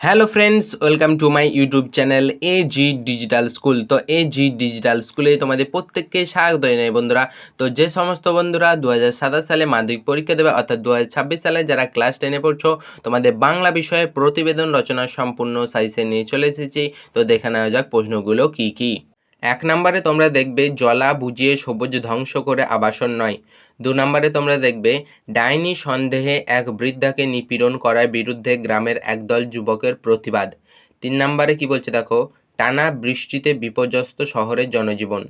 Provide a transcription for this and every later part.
Hello friends, welcome to my YouTube channel AG digital school. তো AG digital স্কুলে তোমাদের প্রত্যেককে স্বাগত জানাই বন্ধুরা। তো যে সমস্ত বন্ধুরা 2027 সালে মাধ্যমিক পরীক্ষা দেবে, অর্থাৎ 2026 সালে যারা ক্লাস 10-এ পড়ছো, তোমাদের বাংলা বিষয়ে প্রতিবেদন রচনার সম্পূর্ণ সাইজে নিয়ে চলে এসেছি। তো দেখে নেওয়া যাক প্রশ্নগুলো কি কি। 1 নম্বরে তোমরা দেখবে জলা বুঝিয়ে সবুজ ধ্বংস করে আবাসন নয়। 2 নম্বরে তোমরা দেখবে ডাইনি সন্দেহে এক বৃদ্ধাকে নিপীড়ন করার বিরুদ্ধে গ্রামের একদল যুবকের প্রতিবাদ। 3 নম্বরে কি বলছে দেখো, টানা বৃষ্টিতে বিপর্যস্ত শহরের জনজীবন।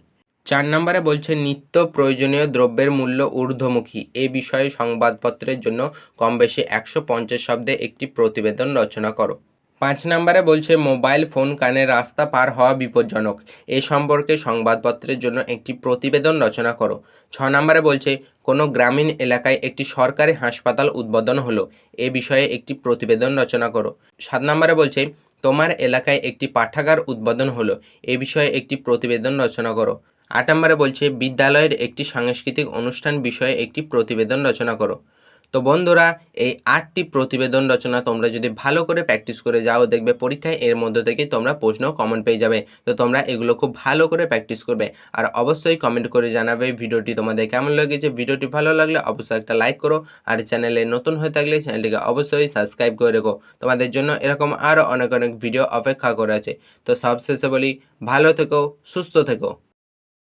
4 নম্বরে বলছে নিত্য প্রয়োজনীয় দ্রব্যের মূল্য ঊর্ধ্বমুখী। এ বিষয়ে সংবাদপত্রের জন্য কম বেশি 150 শব্দে একটি প্রতিবেদন রচনা করো। 5 নম্বরে বলছে মোবাইল ফোন কানে রাস্তা পার হওয়া বিপজ্জনক। এ সম্পর্কে সংবাদপত্রের জন্য একটি প্রতিবেদন রচনা করো। 6 নম্বরে বলছে কোনো গ্রামীণ এলাকায় একটি সরকারি হাসপাতাল উদ্বোধন হলো। এ বিষয়ে একটি প্রতিবেদন রচনা করো। 7 নম্বরে বলছে তোমার এলাকায় একটি পাঠাগার উদ্বোধন হলো। এ বিষয়ে একটি প্রতিবেদন রচনা করো। 8 নম্বরে বলছে বিদ্যালয়ের একটি সাংস্কৃতিক অনুষ্ঠান বিষয়ে একটি প্রতিবেদন রচনা করো। তো বন্ধুরা, এই 8টি প্রতিবেদন রচনা তোমরা যদি ভালো করে প্র্যাকটিস করে যাও, দেখবে পরীক্ষায় এর মধ্য থেকে তোমরা প্রশ্ন কমন পেয়ে যাবে। তো তোমরা এগুলো খুব ভালো করে প্র্যাকটিস করবে, আর অবশ্যই কমেন্ট করে জানাবে ভিডিওটি তোমাদের কেমন লেগেছে। ভিডিওটি ভালো লাগলে অবশ্যই একটা লাইক করো, আর চ্যানেলে নতুন হয়ে থাকলে চ্যানেলটিকে অবশ্যই সাবস্ক্রাইব করে রেখো। তোমাদের জন্য এরকম আরও অনেক অনেক ভিডিও অপেক্ষা করে আছে। তো সবশেষে বলি, ভালো থেকো, সুস্থ থেকো।